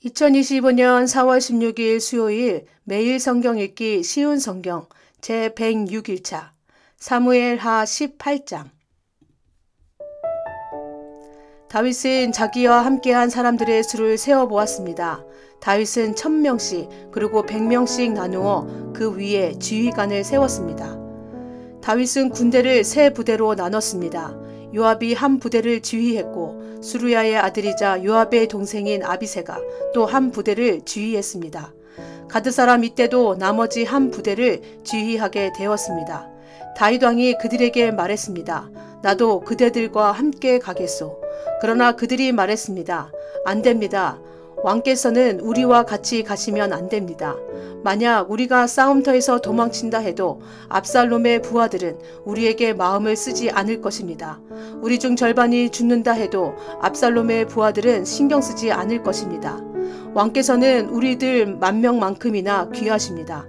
2025년 4월 16일 수요일 매일 성경 읽기 쉬운 성경 제106일차 사무엘하 18장. 다윗은 자기와 함께한 사람들의 수를 세어보았습니다. 다윗은 1000명씩 그리고 100명씩 나누어 그 위에 지휘관을 세웠습니다. 다윗은 군대를 세 부대로 나눴습니다. 요압이 한 부대를 지휘했고 수루야의 아들이자 요압의 동생인 아비새가 또 한 부대를 지휘했습니다. 가드 사람 이때도 나머지 한 부대를 지휘하게 되었습니다. 다윗 왕이 그들에게 말했습니다. 나도 그대들과 함께 가겠소. 그러나 그들이 말했습니다. 안 됩니다. 왕께서는 우리와 같이 가시면 안 됩니다. 만약 우리가 싸움터에서 도망친다 해도 압살롬의 부하들은 우리에게 마음을 쓰지 않을 것입니다. 우리 중 절반이 죽는다 해도 압살롬의 부하들은 신경 쓰지 않을 것입니다. 왕께서는 우리들 10,000명만큼이나 귀하십니다.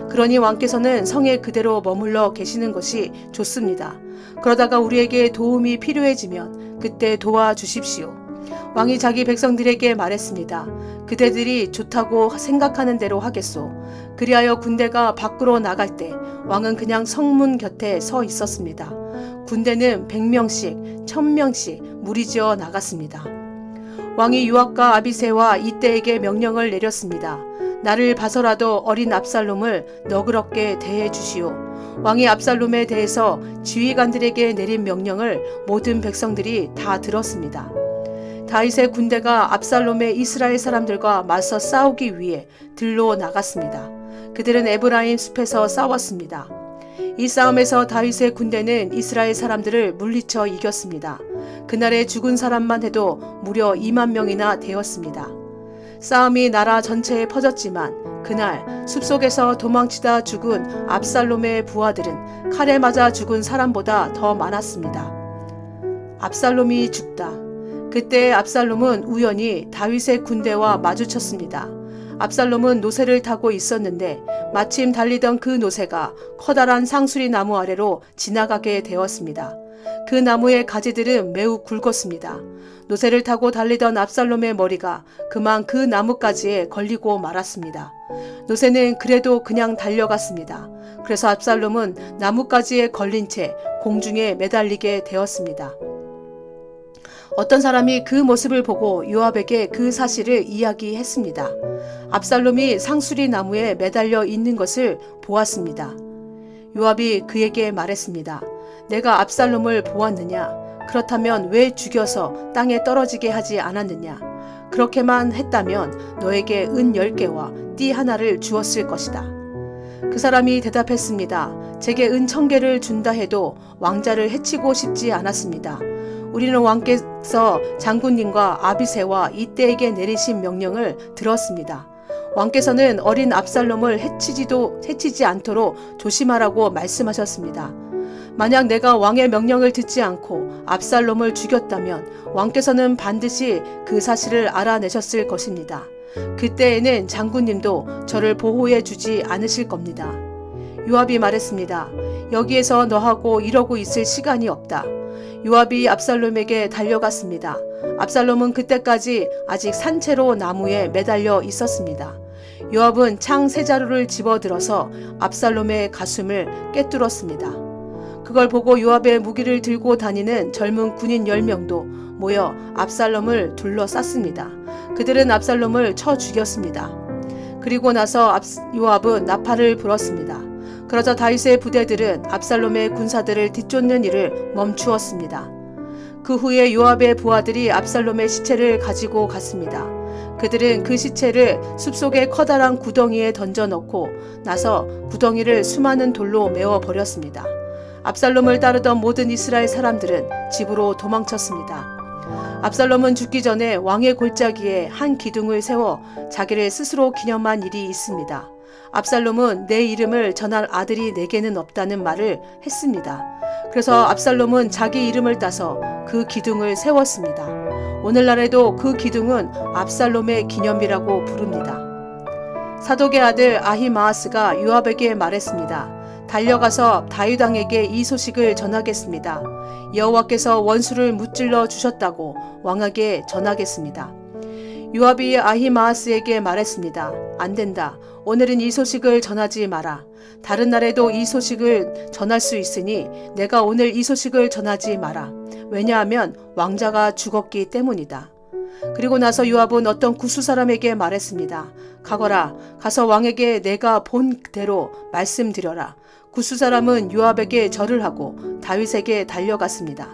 그러니 왕께서는 성에 그대로 머물러 계시는 것이 좋습니다. 그러다가 우리에게 도움이 필요해지면 그때 도와주십시오. 왕이 자기 백성들에게 말했습니다. 그대들이 좋다고 생각하는 대로 하겠소. 그리하여 군대가 밖으로 나갈 때 왕은 그냥 성문 곁에 서 있었습니다. 군대는 100명씩 1000명씩 무리지어 나갔습니다. 왕이 요압과 아비새와 이때에게 명령을 내렸습니다. 나를 봐서라도 어린 압살롬을 너그럽게 대해 주시오. 왕이 압살롬에 대해서 지휘관들에게 내린 명령을 모든 백성들이 다 들었습니다. 다윗의 군대가 압살롬의 이스라엘 사람들과 맞서 싸우기 위해 들로 나갔습니다. 그들은 에브라임 숲에서 싸웠습니다. 이 싸움에서 다윗의 군대는 이스라엘 사람들을 물리쳐 이겼습니다. 그날에 죽은 사람만 해도 무려 20,000명이나 되었습니다. 싸움이 나라 전체에 퍼졌지만 그날 숲속에서 도망치다 죽은 압살롬의 부하들은 칼에 맞아 죽은 사람보다 더 많았습니다. 압살롬이 죽다. 그때 압살롬은 우연히 다윗의 군대와 마주쳤습니다. 압살롬은 노새를 타고 있었는데 마침 달리던 그 노새가 커다란 상수리 나무 아래로 지나가게 되었습니다. 그 나무의 가지들은 매우 굵었습니다. 노새를 타고 달리던 압살롬의 머리가 그만 그 나뭇가지에 걸리고 말았습니다. 노새는 그래도 그냥 달려갔습니다. 그래서 압살롬은 나뭇가지에 걸린 채 공중에 매달리게 되었습니다. 어떤 사람이 그 모습을 보고 요압에게 그 사실을 이야기했습니다. 압살롬이 상수리 나무에 매달려 있는 것을 보았습니다. 요압이 그에게 말했습니다. 내가 압살롬을 보았느냐? 그렇다면 왜 죽여서 땅에 떨어지게 하지 않았느냐? 그렇게만 했다면 너에게 은 10개와 띠 하나를 주었을 것이다. 그 사람이 대답했습니다. 제게 은 1000개를 준다 해도 왕자를 해치고 싶지 않았습니다. 우리는 왕께서 장군님과 아비새와 이때에게 내리신 명령을 들었습니다. 왕께서는 어린 압살롬을 해치지 않도록 조심하라고 말씀하셨습니다. 만약 내가 왕의 명령을 듣지 않고 압살롬을 죽였다면 왕께서는 반드시 그 사실을 알아내셨을 것입니다. 그때에는 장군님도 저를 보호해 주지 않으실 겁니다. 요압이 말했습니다. 여기에서 너하고 이러고 있을 시간이 없다. 요압이 압살롬에게 달려갔습니다. 압살롬은 그때까지 아직 산채로 나무에 매달려 있었습니다. 요압은 창 세 자루를 집어들어서 압살롬의 가슴을 꿰뚫었습니다. 그걸 보고 요압의 무기를 들고 다니는 젊은 군인 10명도 모여 압살롬을 둘러쌌습니다. 그들은 압살롬을 쳐 죽였습니다. 그리고 나서 요압은 나팔을 불었습니다. 그러자 다윗의 부대들은 압살롬의 군사들을 뒤쫓는 일을 멈추었습니다. 그 후에 요압의 부하들이 압살롬의 시체를 가지고 갔습니다. 그들은 그 시체를 숲속의 커다란 구덩이에 던져넣고 나서 구덩이를 수많은 돌로 메워버렸습니다. 압살롬을 따르던 모든 이스라엘 사람들은 집으로 도망쳤습니다. 압살롬은 죽기 전에 왕의 골짜기에 한 기둥을 세워 자기를 스스로 기념한 일이 있습니다. 압살롬은 내 이름을 전할 아들이 내게는 없다는 말을 했습니다. 그래서 압살롬은 자기 이름을 따서 그 기둥을 세웠습니다. 오늘날에도 그 기둥은 압살롬의 기념비라고 부릅니다. 사독의 아들 아히마아스가 요압에게 말했습니다. 달려가서 다윗 왕에게 이 소식을 전하겠습니다. 여호와께서 원수를 무찔러 주셨다고 왕에게 전하겠습니다. 요압이 아히마아스에게 말했습니다. 안 된다. 오늘은 이 소식을 전하지 마라. 다른 날에도 이 소식을 전할 수 있으니 내가 오늘 이 소식을 전하지 마라. 왜냐하면 왕자가 죽었기 때문이다. 그리고 나서 요압은 어떤 구스 사람에게 말했습니다. 가거라. 가서 왕에게 내가 본 대로 말씀드려라. 구스 사람은 요압에게 절을 하고 다윗에게 달려갔습니다.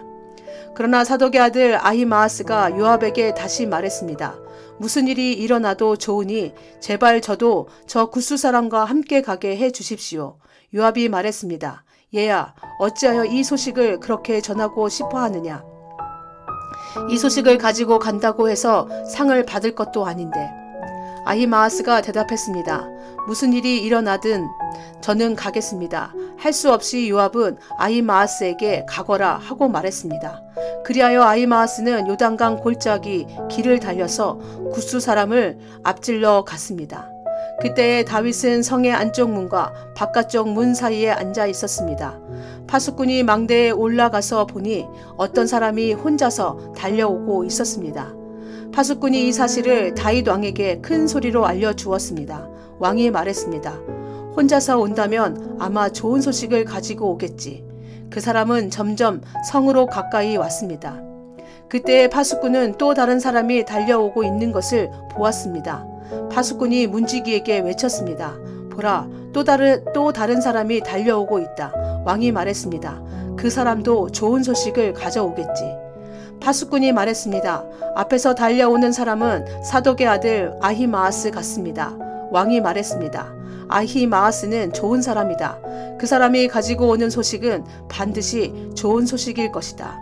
그러나 사독의 아들 아히마아스가 요압에게 다시 말했습니다. 무슨 일이 일어나도 좋으니 제발 저도 저 구스 사람과 함께 가게 해 주십시오. 요압이 말했습니다. 얘야, 어찌하여 이 소식을 그렇게 전하고 싶어 하느냐? 이 소식을 가지고 간다고 해서 상을 받을 것도 아닌데. 아히마아스가 대답했습니다. 무슨 일이 일어나든 저는 가겠습니다. 할 수 없이 요압은 아히마아스에게 가거라 하고 말했습니다. 그리하여 아히마아스는 요단강 골짜기 길을 달려서 구스 사람을 앞질러 갔습니다. 그때에 다윗은 성의 안쪽 문과 바깥쪽 문 사이에 앉아 있었습니다. 파수꾼이 망대에 올라가서 보니 어떤 사람이 혼자서 달려오고 있었습니다. 파수꾼이 이 사실을 다윗 왕에게 큰 소리로 알려주었습니다. 왕이 말했습니다. 혼자서 온다면 아마 좋은 소식을 가지고 오겠지. 그 사람은 점점 성으로 가까이 왔습니다. 그때 파수꾼은 또 다른 사람이 달려오고 있는 것을 보았습니다. 파수꾼이 문지기에게 외쳤습니다. 보라, 또 다른 사람이 달려오고 있다. 왕이 말했습니다. 그 사람도 좋은 소식을 가져오겠지. 파수꾼이 말했습니다. 앞에서 달려오는 사람은 사독의 아들 아히마아스 같습니다. 왕이 말했습니다. 아히마아스는 좋은 사람이다. 그 사람이 가지고 오는 소식은 반드시 좋은 소식일 것이다.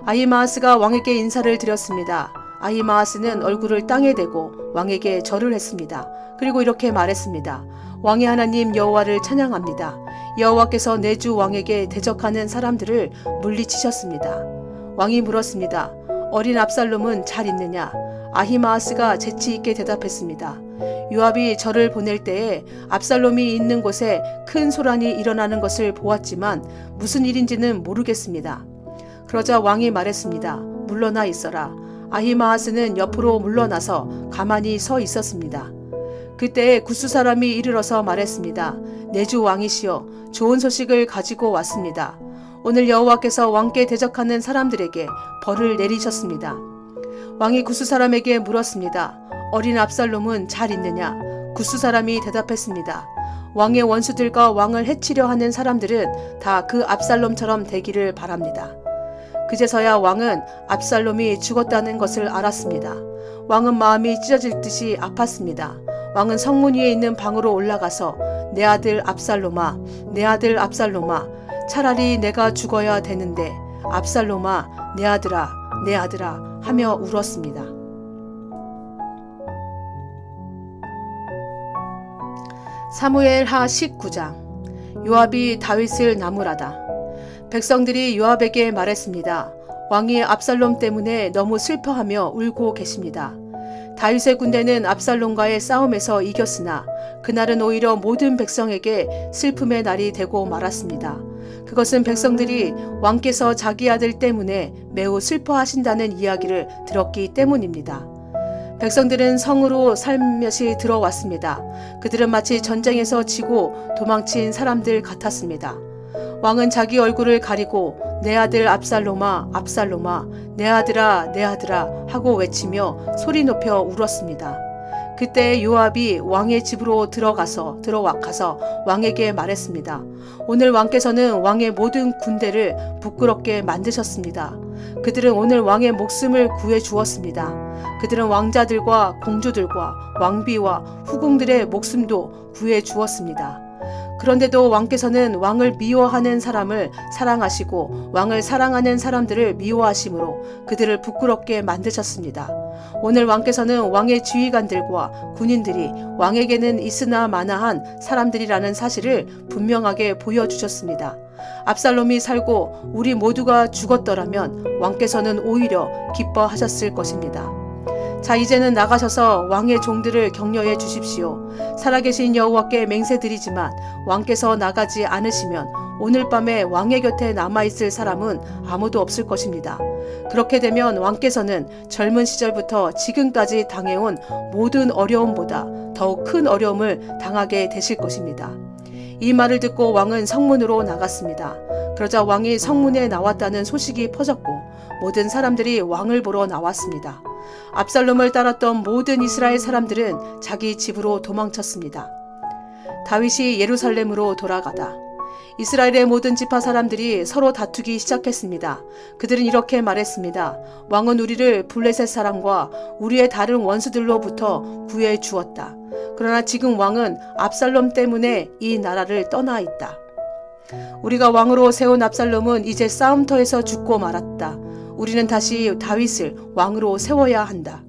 아히마아스가 왕에게 인사를 드렸습니다. 아히마아스는 얼굴을 땅에 대고 왕에게 절을 했습니다. 그리고 이렇게 말했습니다. 왕의 하나님 여호와를 찬양합니다. 여호와께서 내 주 왕에게 대적하는 사람들을 물리치셨습니다. 왕이 물었습니다. 어린 압살롬은 잘 있느냐? 아히마아스가 재치 있게 대답했습니다. 요압이 저를 보낼 때에 압살롬이 있는 곳에 큰 소란이 일어나는 것을 보았지만 무슨 일인지는 모르겠습니다. 그러자 왕이 말했습니다. 물러나 있어라. 아히마아스는 옆으로 물러나서 가만히 서 있었습니다. 그때 구스 사람이 이르러서 말했습니다. 내 주 왕이시여, 좋은 소식을 가지고 왔습니다. 오늘 여호와께서 왕께 대적하는 사람들에게 벌을 내리셨습니다. 왕이 구스 사람에게 물었습니다. 어린 압살롬은 잘 있느냐? 구스 사람이 대답했습니다. 왕의 원수들과 왕을 해치려 하는 사람들은 다 그 압살롬처럼 되기를 바랍니다. 그제서야 왕은 압살롬이 죽었다는 것을 알았습니다. 왕은 마음이 찢어질 듯이 아팠습니다. 왕은 성문 위에 있는 방으로 올라가서 내 아들 압살롬아, 내 아들 압살롬아, 차라리 내가 죽어야 되는데 압살롬아, 내 아들아, 내 아들아 하며 울었습니다. 사무엘하 19장. 요압이 다윗을 나무라다. 백성들이 요압에게 말했습니다. 왕이 압살롬 때문에 너무 슬퍼하며 울고 계십니다. 다윗의 군대는 압살롬과의 싸움에서 이겼으나 그날은 오히려 모든 백성에게 슬픔의 날이 되고 말았습니다. 그것은 백성들이 왕께서 자기 아들 때문에 매우 슬퍼하신다는 이야기를 들었기 때문입니다. 백성들은 성으로 살며시 들어왔습니다. 그들은 마치 전쟁에서 지고 도망친 사람들 같았습니다. 왕은 자기 얼굴을 가리고 내 아들 압살롬아, 압살롬아, 내 아들아, 내 아들아 하고 외치며 소리 높여 울었습니다. 그때 요압이 왕의 집으로 들어가서 왕에게 말했습니다. 오늘 왕께서는 왕의 모든 군대를 부끄럽게 만드셨습니다. 그들은 오늘 왕의 목숨을 구해 주었습니다. 그들은 왕자들과 공주들과 왕비와 후궁들의 목숨도 구해 주었습니다. 그런데도 왕께서는 왕을 미워하는 사람을 사랑하시고 왕을 사랑하는 사람들을 미워하심으로 그들을 부끄럽게 만드셨습니다. 오늘 왕께서는 왕의 지휘관들과 군인들이 왕에게는 있으나 마나한 사람들이라는 사실을 분명하게 보여주셨습니다. 압살롬이 살고 우리 모두가 죽었더라면 왕께서는 오히려 기뻐하셨을 것입니다. 자, 이제는 나가셔서 왕의 종들을 격려해 주십시오. 살아계신 여호와께 맹세드리지만 왕께서 나가지 않으시면 오늘 밤에 왕의 곁에 남아있을 사람은 아무도 없을 것입니다. 그렇게 되면 왕께서는 젊은 시절부터 지금까지 당해온 모든 어려움보다 더욱 큰 어려움을 당하게 되실 것입니다. 이 말을 듣고 왕은 성문으로 나갔습니다. 그러자 왕이 성문에 나왔다는 소식이 퍼졌고 모든 사람들이 왕을 보러 나왔습니다. 압살롬을 따랐던 모든 이스라엘 사람들은 자기 집으로 도망쳤습니다. 다윗이 예루살렘으로 돌아가다. 이스라엘의 모든 지파 사람들이 서로 다투기 시작했습니다. 그들은 이렇게 말했습니다. 왕은 우리를 블레셋 사람과 우리의 다른 원수들로부터 구해 주었다. 그러나 지금 왕은 압살롬 때문에 이 나라를 떠나 있다. 우리가 왕으로 세운 압살롬은 이제 싸움터에서 죽고 말았다. 우리는 다시 다윗을 왕으로 세워야 한다.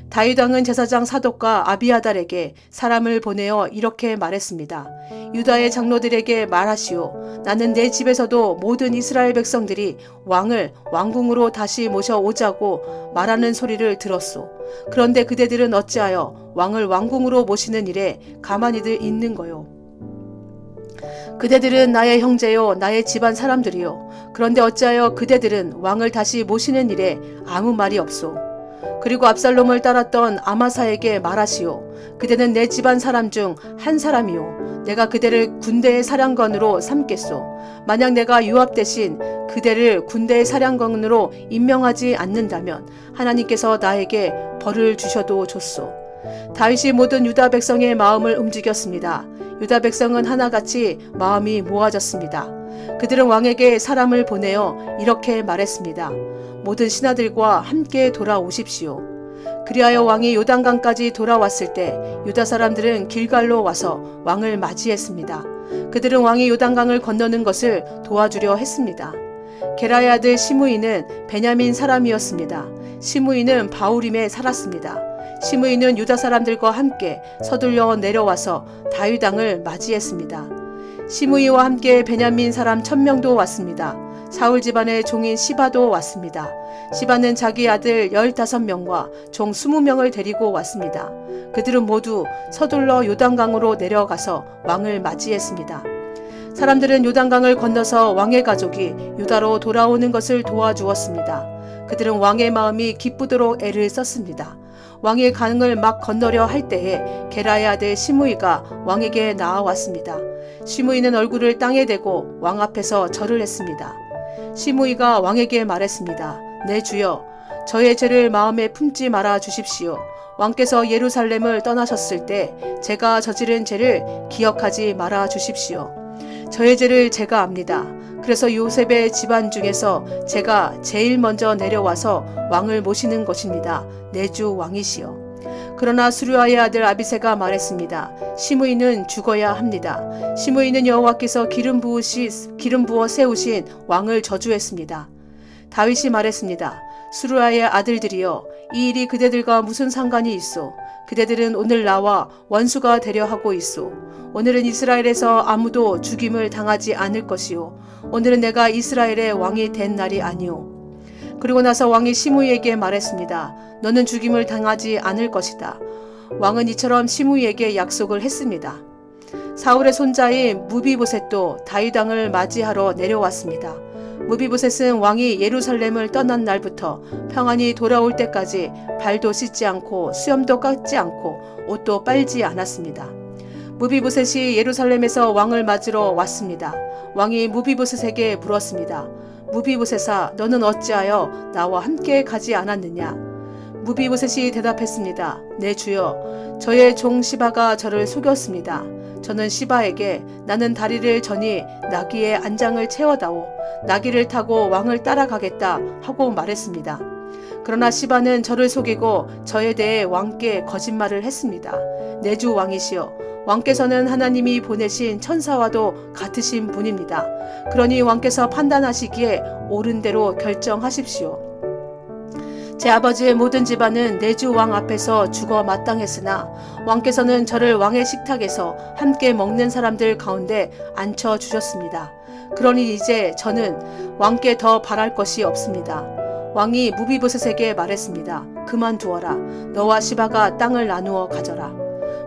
다윗 왕은 제사장 사독과 아비아달에게 사람을 보내어 이렇게 말했습니다. 유다의 장로들에게 말하시오. 나는 내 집에서도 모든 이스라엘 백성들이 왕을 왕궁으로 다시 모셔오자고 말하는 소리를 들었소. 그런데 그대들은 어찌하여 왕을 왕궁으로 모시는 일에 가만히들 있는 거요. 그대들은 나의 형제요 나의 집안 사람들이요. 그런데 어찌하여 그대들은 왕을 다시 모시는 일에 아무 말이 없소. 그리고 압살롬을 따랐던 아마사에게 말하시오. 그대는 내 집안 사람 중 한 사람이요. 내가 그대를 군대의 사령관으로 삼겠소. 만약 내가 유압 대신 그대를 군대의 사령관으로 임명하지 않는다면 하나님께서 나에게 벌을 주셔도 좋소. 다윗이 모든 유다 백성의 마음을 움직였습니다. 유다 백성은 하나같이 마음이 모아졌습니다. 그들은 왕에게 사람을 보내어 이렇게 말했습니다. 모든 신하들과 함께 돌아오십시오. 그리하여 왕이 요단강까지 돌아왔을 때 유다 사람들은 길갈로 와서 왕을 맞이했습니다. 그들은 왕이 요단강을 건너는 것을 도와주려 했습니다. 게라의 아들 시므이는 베냐민 사람이었습니다. 시므이는 바후림에 살았습니다. 시므이는 유다 사람들과 함께 서둘러 내려와서 다윗 왕을 맞이했습니다. 시므이와 함께 베냐민 사람 1000명도 왔습니다. 사울 집안의 종인 시바도 왔습니다. 시바는 자기 아들 15명과 종 20명을 데리고 왔습니다. 그들은 모두 서둘러 요단강으로 내려가서 왕을 맞이했습니다. 사람들은 요단강을 건너서 왕의 가족이 유다로 돌아오는 것을 도와주었습니다. 그들은 왕의 마음이 기쁘도록 애를 썼습니다. 왕이 강을 막 건너려 할 때에 게라의 아들 시므이가 왕에게 나아왔습니다. 시므이는 얼굴을 땅에 대고 왕 앞에서 절을 했습니다. 시므이가 왕에게 말했습니다. 내 주여, 저의 죄를 마음에 품지 말아 주십시오. 왕께서 예루살렘을 떠나셨을 때 제가 저지른 죄를 기억하지 말아 주십시오. 저의 죄를 제가 압니다. 그래서 요셉의 집안 중에서 제가 제일 먼저 내려와서 왕을 모시는 것입니다. 내 주 왕이시여. 그러나 수르아의 아들 아비새가 말했습니다. 시므이는 죽어야 합니다. 시므이는 여호와께서 기름 부어 세우신 왕을 저주했습니다. 다윗이 말했습니다. 수르아의 아들들이여, 이 일이 그대들과 무슨 상관이 있소? 그대들은 오늘 나와 원수가 되려 하고 있소. 오늘은 이스라엘에서 아무도 죽임을 당하지 않을 것이요. 오늘은 내가 이스라엘의 왕이 된 날이 아니오. 그리고 나서 왕이 시므이에게 말했습니다. 너는 죽임을 당하지 않을 것이다. 왕은 이처럼 시므이에게 약속을 했습니다. 사울의 손자인 무비보셋도 다윗 왕을 맞이하러 내려왔습니다. 무비보셋은 왕이 예루살렘을 떠난 날부터 평안히 돌아올 때까지 발도 씻지 않고 수염도 깎지 않고 옷도 빨지 않았습니다. 무비보셋이 예루살렘에서 왕을 맞으러 왔습니다. 왕이 무비보셋에게 물었습니다. 무비보셋아, 너는 어찌하여 나와 함께 가지 않았느냐? 무비보셋이 대답했습니다. 내 주여, 저의 종 시바가 저를 속였습니다. 저는 시바에게 나는 다리를 저니 나귀의 안장을 채워다오. 나귀를 타고 왕을 따라가겠다 하고 말했습니다. 그러나 시바는 저를 속이고 저에 대해 왕께 거짓말을 했습니다. 내 주 왕이시여, 왕께서는 하나님이 보내신 천사와도 같으신 분입니다. 그러니 왕께서 판단하시기에 옳은 대로 결정하십시오. 제 아버지의 모든 집안은 내 주 왕 앞에서 죽어 마땅했으나 왕께서는 저를 왕의 식탁에서 함께 먹는 사람들 가운데 앉혀 주셨습니다. 그러니 이제 저는 왕께 더 바랄 것이 없습니다. 왕이 무비보셋에게 말했습니다. 그만두어라. 너와 시바가 땅을 나누어 가져라.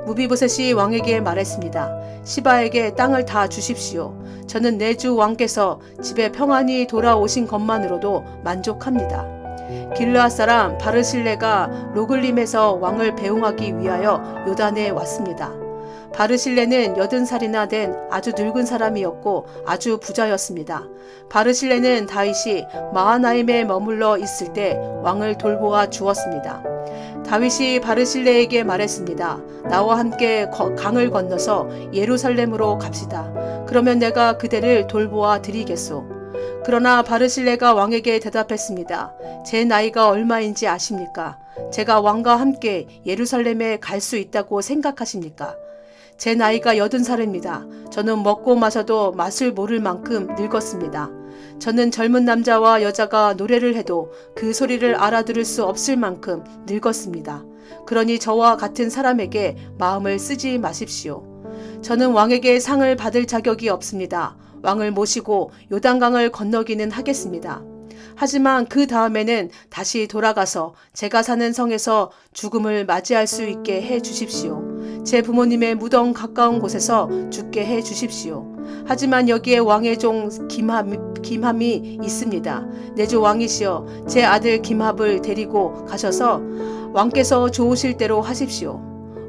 무비보셋이 왕에게 말했습니다. 시바에게 땅을 다 주십시오. 저는 내 주 왕께서 집에 평안히 돌아오신 것만으로도 만족합니다. 길르앗 사람 바르실레가 로글림에서 왕을 배웅하기 위하여 요단에 왔습니다. 바르실레는 80살이나 된 아주 늙은 사람이었고 아주 부자였습니다. 바르실레는 다윗이 마하나임에 머물러 있을 때 왕을 돌보아 주었습니다. 다윗이 바르실레에게 말했습니다. 나와 함께 강을 건너서 예루살렘으로 갑시다. 그러면 내가 그대를 돌보아 드리겠소. 그러나 바르실레가 왕에게 대답했습니다. 제 나이가 얼마인지 아십니까? 제가 왕과 함께 예루살렘에 갈 수 있다고 생각하십니까? 제 나이가 80살입니다. 저는 먹고 마셔도 맛을 모를 만큼 늙었습니다. 저는 젊은 남자와 여자가 노래를 해도 그 소리를 알아들을 수 없을 만큼 늙었습니다. 그러니 저와 같은 사람에게 마음을 쓰지 마십시오. 저는 왕에게 상을 받을 자격이 없습니다. 왕을 모시고 요단강을 건너기는 하겠습니다. 하지만 그 다음에는 다시 돌아가서 제가 사는 성에서 죽음을 맞이할 수 있게 해 주십시오. 제 부모님의 무덤 가까운 곳에서 죽게 해 주십시오. 하지만 여기에 왕의 종 김함이 있습니다. 내 주 왕이시여, 제 아들 김합을 데리고 가셔서 왕께서 좋으실 대로 하십시오.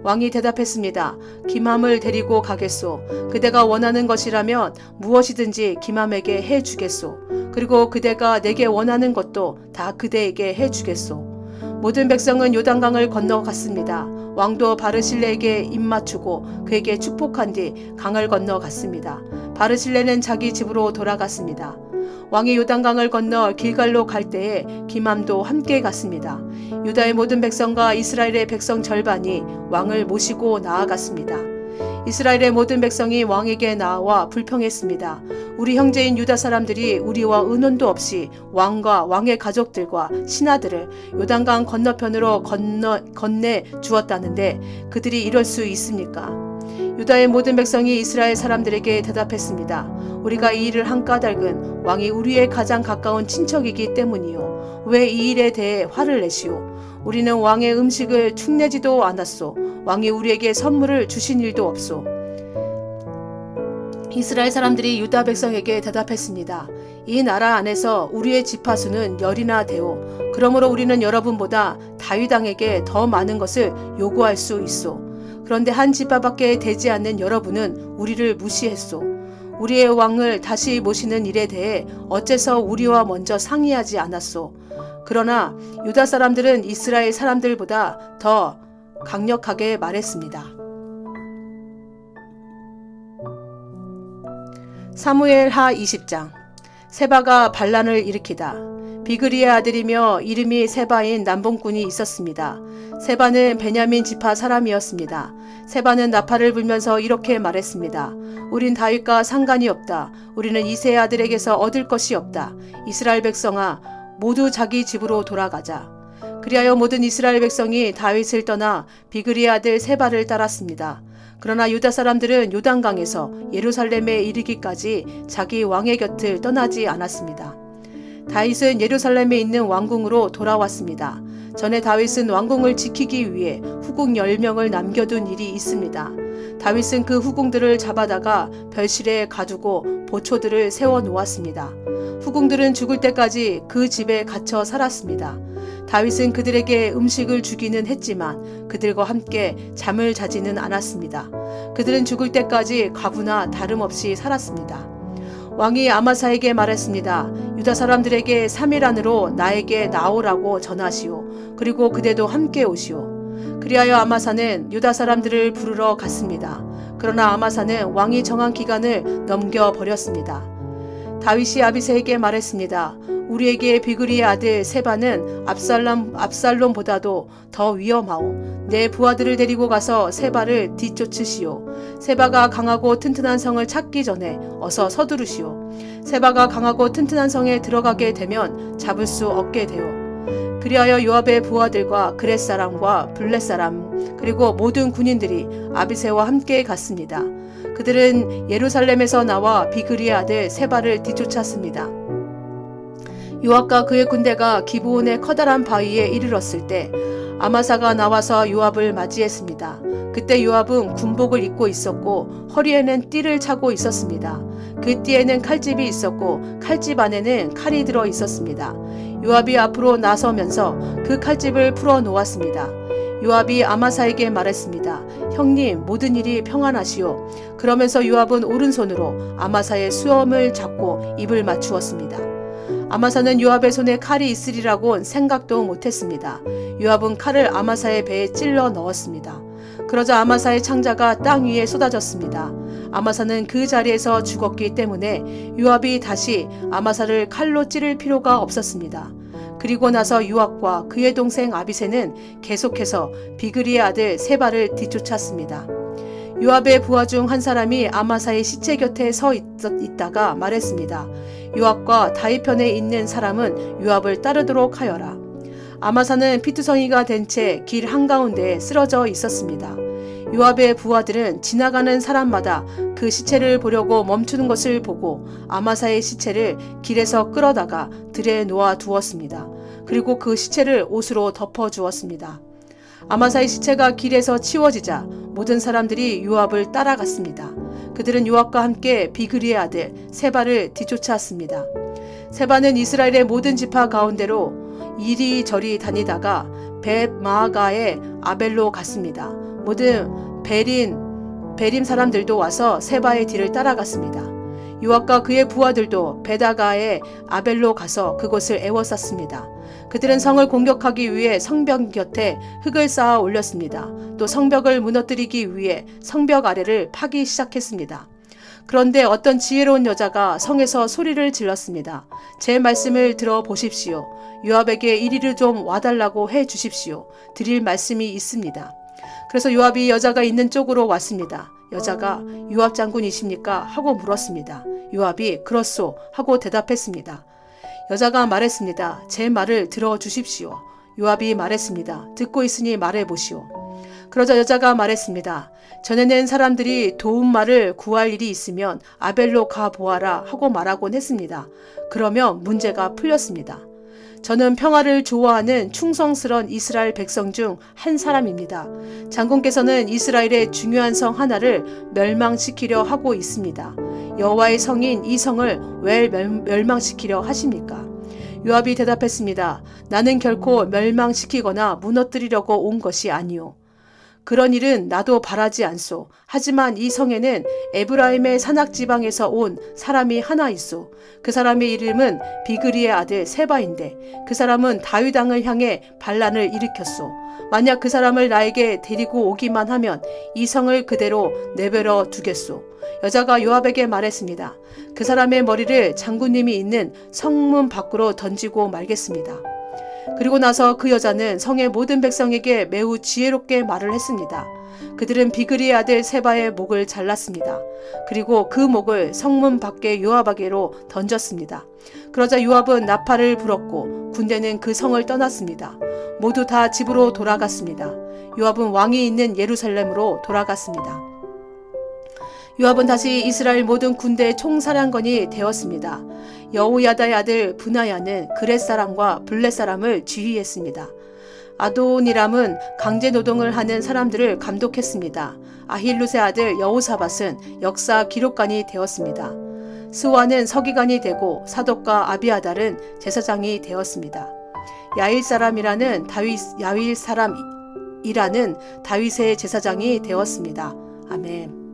왕이 대답했습니다. 김함을 데리고 가겠소. 그대가 원하는 것이라면 무엇이든지 김함에게 해 주겠소. 그리고 그대가 내게 원하는 것도 다 그대에게 해 주겠소. 모든 백성은 요단강을 건너갔습니다. 왕도 바르실레에게 입맞추고 그에게 축복한 뒤 강을 건너갔습니다. 바르실레는 자기 집으로 돌아갔습니다. 왕이 요단강을 건너 길갈로 갈 때에 김함도 함께 갔습니다. 유다의 모든 백성과 이스라엘의 백성 절반이 왕을 모시고 나아갔습니다. 이스라엘의 모든 백성이 왕에게 나와 불평했습니다. 우리 형제인 유다 사람들이 우리와 의논도 없이 왕과 왕의 가족들과 신하들을 요단강 건너편으로 건네 주었다는데 그들이 이럴 수 있습니까? 유다의 모든 백성이 이스라엘 사람들에게 대답했습니다. 우리가 이 일을 한 까닭은 왕이 우리의 가장 가까운 친척이기 때문이요. 왜 이 일에 대해 화를 내시오? 우리는 왕의 음식을 축내지도 않았소. 왕이 우리에게 선물을 주신 일도 없소. 이스라엘 사람들이 유다 백성에게 대답했습니다. 이 나라 안에서 우리의 지파수는 10이나 되오. 그러므로 우리는 여러분보다 다윗 왕에게 더 많은 것을 요구할 수 있소. 그런데 한 지파밖에 되지 않는 여러분은 우리를 무시했소. 우리의 왕을 다시 모시는 일에 대해 어째서 우리와 먼저 상의하지 않았소. 그러나 유다 사람들은 이스라엘 사람들보다 더 강력하게 말했습니다. 사무엘하 20장. 세바가 반란을 일으키다. 비그리의 아들이며 이름이 세바인 남봉꾼이 있었습니다. 세바는 베냐민 지파 사람이었습니다. 세바는 나팔을 불면서 이렇게 말했습니다. 우린 다윗과 상관이 없다. 우리는 이새의 아들에게서 얻을 것이 없다. 이스라엘 백성아, 모두 자기 집으로 돌아가자. 그리하여 모든 이스라엘 백성이 다윗을 떠나 비그리의 아들 세바를 따랐습니다. 그러나 유다 사람들은 요단강에서 예루살렘에 이르기까지 자기 왕의 곁을 떠나지 않았습니다. 다윗은 예루살렘에 있는 왕궁으로 돌아왔습니다. 전에 다윗은 왕궁을 지키기 위해 후궁 10명을 남겨둔 일이 있습니다. 다윗은 그 후궁들을 잡아다가 별실에 가두고 보초들을 세워 놓았습니다. 후궁들은 죽을 때까지 그 집에 갇혀 살았습니다. 다윗은 그들에게 음식을 주기는 했지만 그들과 함께 잠을 자지는 않았습니다. 그들은 죽을 때까지 과부나 다름없이 살았습니다. 왕이 아마사에게 말했습니다. 유다 사람들에게 3일 안으로 나에게 나오라고 전하시오. 그리고 그대도 함께 오시오. 그리하여 아마사는 유다 사람들을 부르러 갔습니다. 그러나 아마사는 왕이 정한 기간을 넘겨버렸습니다. 다윗이 아비새에게 말했습니다. 우리에게 비그리의 아들 세바는 압살롬보다도 더 위험하오. 내 부하들을 데리고 가서 세바를 뒤쫓으시오. 세바가 강하고 튼튼한 성을 찾기 전에 어서 서두르시오. 세바가 강하고 튼튼한 성에 들어가게 되면 잡을 수 없게 되오. 그리하여 요압의 부하들과 그렛 사람과 블렛 사람 그리고 모든 군인들이 아비새와 함께 갔습니다. 그들은 예루살렘에서 나와 비그리의 아들 세바를 뒤쫓았습니다. 요압과 그의 군대가 기브온의 커다란 바위에 이르렀을 때 아마사가 나와서 요압을 맞이했습니다. 그때 요압은 군복을 입고 있었고 허리에는 띠를 차고 있었습니다. 그 띠에는 칼집이 있었고 칼집 안에는 칼이 들어 있었습니다. 요압이 앞으로 나서면서 그 칼집을 풀어 놓았습니다. 요압이 아마사에게 말했습니다. 형님, 모든 일이 평안하시오. 그러면서 요압은 오른손으로 아마사의 수염을 잡고 입을 맞추었습니다. 아마사는 요압의 손에 칼이 있으리라고는 생각도 못했습니다. 요압은 칼을 아마사의 배에 찔러 넣었습니다. 그러자 아마사의 창자가 땅 위에 쏟아졌습니다. 아마사는 그 자리에서 죽었기 때문에 요압이 다시 아마사를 칼로 찌를 필요가 없었습니다. 그리고 나서 요압과 그의 동생 아비새는 계속해서 비그리의 아들 세바를 뒤쫓았습니다. 요압의 부하 중 한 사람이 아마사의 시체 곁에 서 있다가 말했습니다. 요압과 다윗 편에 있는 사람은 요압을 따르도록 하여라. 아마사는 피투성이가 된 채 길 한가운데에 쓰러져 있었습니다. 요압의 부하들은 지나가는 사람마다 그 시체를 보려고 멈추는 것을 보고 아마사의 시체를 길에서 끌어다가 들에 놓아 두었습니다. 그리고 그 시체를 옷으로 덮어 주었습니다. 아마사의 시체가 길에서 치워지자 모든 사람들이 요압을 따라갔습니다. 그들은 요압과 함께 비그리의 아들 세바를 뒤쫓았습니다. 세바는 이스라엘의 모든 지파 가운데로 이리저리 다니다가 벳마아가의 아벨로 갔습니다. 모든 베림 사람들도 와서 세바의 뒤를 따라갔습니다. 요압과 그의 부하들도 베다가의 아벨로 가서 그곳을 에워쌌습니다. 그들은 성을 공격하기 위해 성벽 곁에 흙을 쌓아 올렸습니다. 또 성벽을 무너뜨리기 위해 성벽 아래를 파기 시작했습니다. 그런데 어떤 지혜로운 여자가 성에서 소리를 질렀습니다. 제 말씀을 들어보십시오. 요압에게 이리를 좀 와달라고 해 주십시오. 드릴 말씀이 있습니다. 그래서 요압이 여자가 있는 쪽으로 왔습니다. 여자가 요압 장군이십니까? 하고 물었습니다. 요압이 그렇소 하고 대답했습니다. 여자가 말했습니다. 제 말을 들어주십시오. 요압이 말했습니다. 듣고 있으니 말해보시오. 그러자 여자가 말했습니다. 전에는 사람들이 도움말을 구할 일이 있으면 아벨로 가보아라 하고 말하곤 했습니다. 그러면 문제가 풀렸습니다. 저는 평화를 좋아하는 충성스런 이스라엘 백성 중 한 사람입니다. 장군께서는 이스라엘의 중요한 성 하나를 멸망시키려 하고 있습니다. 여호와의 성인 이 성을 왜 멸망시키려 하십니까? 요압이 대답했습니다. 나는 결코 멸망시키거나 무너뜨리려고 온 것이 아니오. 그런 일은 나도 바라지 않소. 하지만 이 성에는 에브라임의 산악지방에서 온 사람이 하나 있소. 그 사람의 이름은 비그리의 아들 세바인데 그 사람은 다윗 왕을 향해 반란을 일으켰소. 만약 그 사람을 나에게 데리고 오기만 하면 이 성을 그대로 내버려 두겠소. 여자가 요압에게 말했습니다. 그 사람의 머리를 장군님이 있는 성문 밖으로 던지고 말겠습니다. 그리고 나서 그 여자는 성의 모든 백성에게 매우 지혜롭게 말을 했습니다. 그들은 비그리의 아들 세바의 목을 잘랐습니다. 그리고 그 목을 성문 밖에 요압에게로 던졌습니다. 그러자 요압은 나팔을 불었고 군대는 그 성을 떠났습니다. 모두 다 집으로 돌아갔습니다. 요압은 왕이 있는 예루살렘으로 돌아갔습니다. 요압은 다시 이스라엘 모든 군대의 총사령관이 되었습니다. 여호야다의 아들 브나야는 그렛 사람과 블렛 사람을 지휘했습니다. 아도니람은 강제 노동을 하는 사람들을 감독했습니다. 아힐룻의 아들 여호사밧은 역사 기록관이 되었습니다. 스와는 서기관이 되고 사독과 아비아달은 제사장이 되었습니다. 야일 사람이라는 다윗의 제사장이 되었습니다. 아멘.